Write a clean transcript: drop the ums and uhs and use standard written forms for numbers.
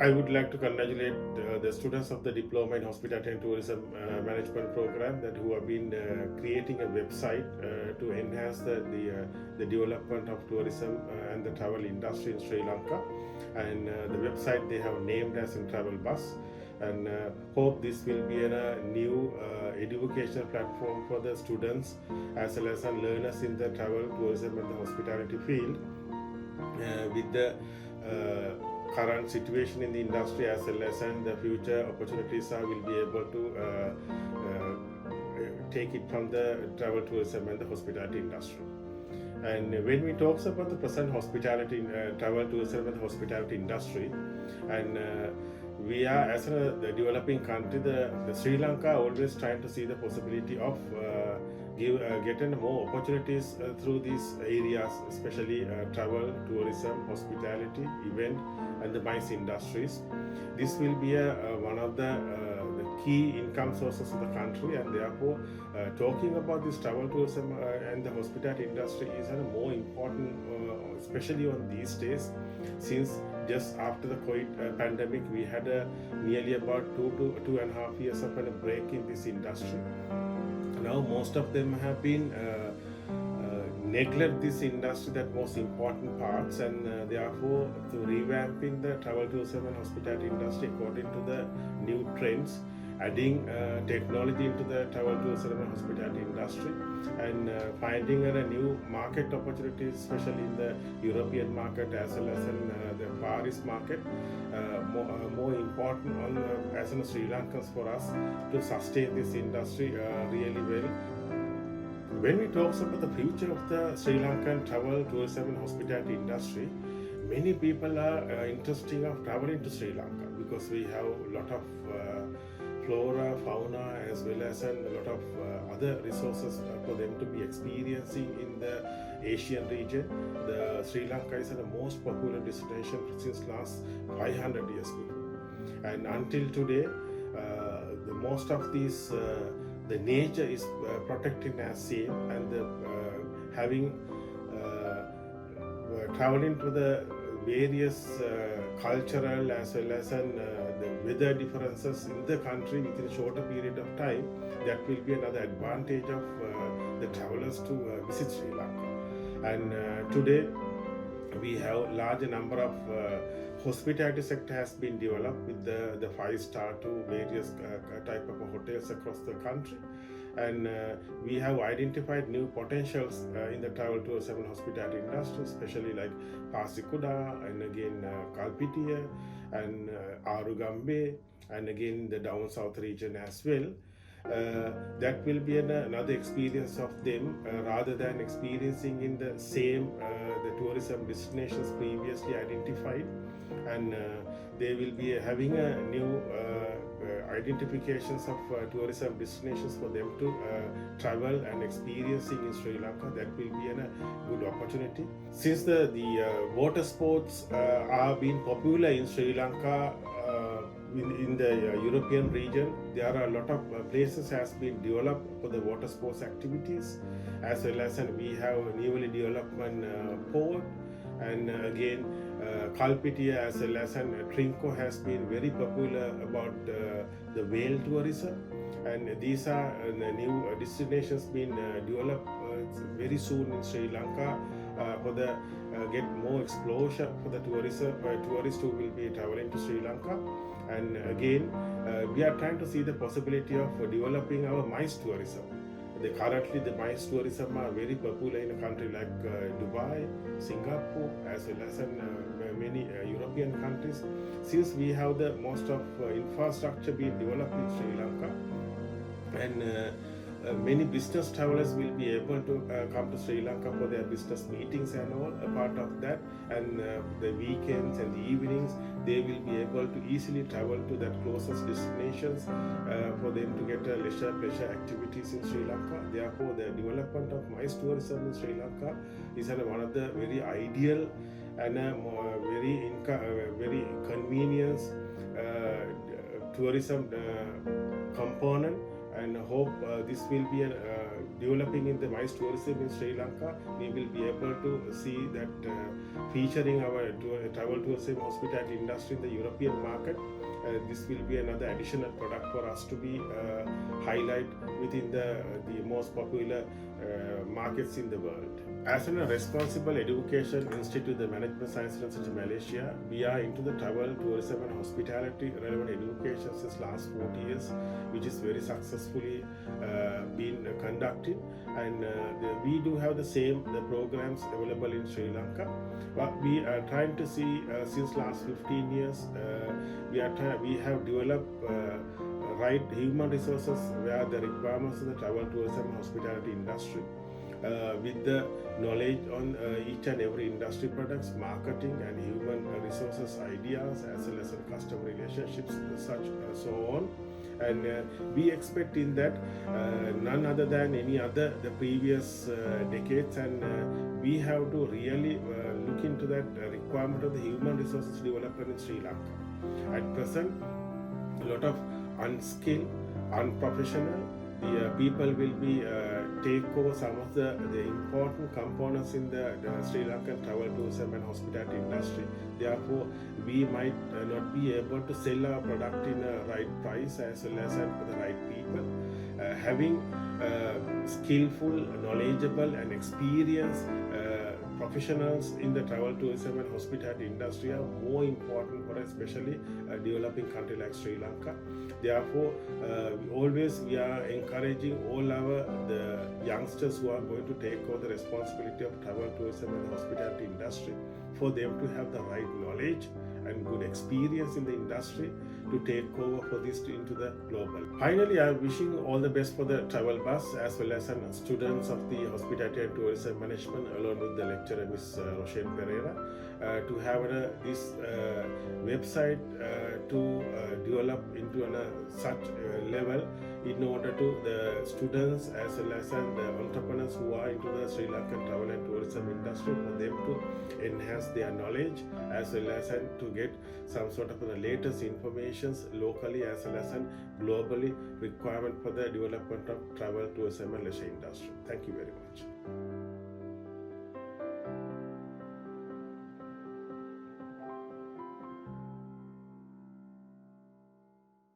I would like to congratulate the students of the Diploma in Hospitality and Tourism Management program that who have been creating a website to enhance the development of tourism and the travel industry in Sri Lanka. And the website they have named as in Travel Bus. And hope this will be a new educational platform for the students as well as learners in the travel, tourism, and the hospitality field with the current situation in the industry as well as and the future opportunities will be able to take it from the travel tourism and the hospitality industry. And when we talk about the present hospitality, travel tourism and hospitality industry, and we are as the developing country, the Sri Lanka always trying to see the possibility of getting more opportunities through these areas, especially travel, tourism, hospitality, event, and the MICE industries. This will be one of the key income sources of the country, and therefore talking about this travel tourism and the hospitality industry is more important, especially on these days, since just after the COVID pandemic we had nearly about 2 to 2.5 years of a break in this industry. Now most of them have been neglect this industry that most important parts, and therefore to revamping the travel tourism and hospitality industry according to the new trends, adding technology into the travel tourism and hospitality industry, and finding a new market opportunities, especially in the European market as well as in the Peiris market, more important on as in Sri Lankans for us to sustain this industry really well. When we talk about the future of the Sri Lankan travel, tourism, and hospitality industry, many people are interested of traveling to Sri Lanka because we have a lot of flora, fauna, as well as a lot of other resources for them to be experiencing in the Asian region. The Sri Lanka is the most popular destination since last 500 years before, and until today, the most of these the nature is protected as same, and the, having traveling to the various cultural as well as the weather differences in the country within a shorter period of time, that will be another advantage of the travelers to visit Sri Lanka. And today we have large number of hospitality sector has been developed with the 5-star to various type of hotels across the country, and we have identified new potentials in the travel tourism and hospitality industry, especially like Pasikuda, and again Kalpitia, and Arugambe, and again the down south region as well. That will be another experience of them rather than experiencing in the same the tourism destinations previously identified, and they will be having a new identifications of tourism destinations for them to travel and experiencing in Sri Lanka. That will be a good opportunity. Since the water sports are being popular in Sri Lanka, in the European region, there are a lot of places has been developed for the water sports activities, as well as we have a newly developed port, and again Kalpitia as well as Trinco has been very popular about the whale tourism, and these are new destinations being developed very soon in Sri Lanka for the get more exposure for the tourists who will be traveling to Sri Lanka. And again, we are trying to see the possibility of developing our MICE tourism. Currently, the MICE tourism are very popular in a country like Dubai, Singapore, as well as in many European countries. Since we have the most of infrastructure being developed in Sri Lanka, and many business travelers will be able to come to Sri Lanka for their business meetings and all. A part of that, and the weekends and the evenings, they will be able to easily travel to that closest destinations for them to get leisure pleasure activities in Sri Lanka. Therefore, the development of MICE tourism in Sri Lanka is one of the very ideal and very convenience tourism component and hope this will be developing in the MICE tourism in Sri Lanka. We will be able to see that featuring our travel tourism hospitality industry in the European market. This will be another additional product for us to be highlight within the most popular markets in the world. As a responsible education institute, the Management Science University of Malaysia, we are into the travel, tourism and hospitality relevant education since last 40 years, which is very successfully been conducted, and we do have the programs available in Sri Lanka. But we are trying to see since last 15 years, we have developed right human resources where the requirements of the travel, tourism and hospitality industry. With the knowledge on each and every industry products, marketing and human resources ideas, as well as customer relationships, such so on. And we expect in that none other than any other the previous decades, and we have to really look into that requirement of the human resources development in Sri Lanka. At present, a lot of unskilled, unprofessional people will be take over some of the important components in the Sri Lankan travel, tourism and hospitality industry. Therefore, we might not be able to sell our product in a right price as well as for the right people. Having skillful, knowledgeable and experienced professionals in the travel, tourism and hospitality industry are more important for especially a developing country like Sri Lanka. Therefore, we are encouraging all the youngsters who are going to take over the responsibility of travel, tourism and hospitality industry, for them to have the right knowledge and good experience in the industry to take over for this into the global. Finally, I am wishing all the best for the travel bus as well as students of the hospitality and tourism management, along with the lecturer Ms. Roshane Pereira, to have this website to develop into such level in order to the students as well as the entrepreneurs who are into the Sri Lankan travel and tourism industry, for them to enhance their knowledge as well as to get some sort of the latest informations locally as well as globally requirement for the development of travel, tourism and leisure industry. Thank you very much.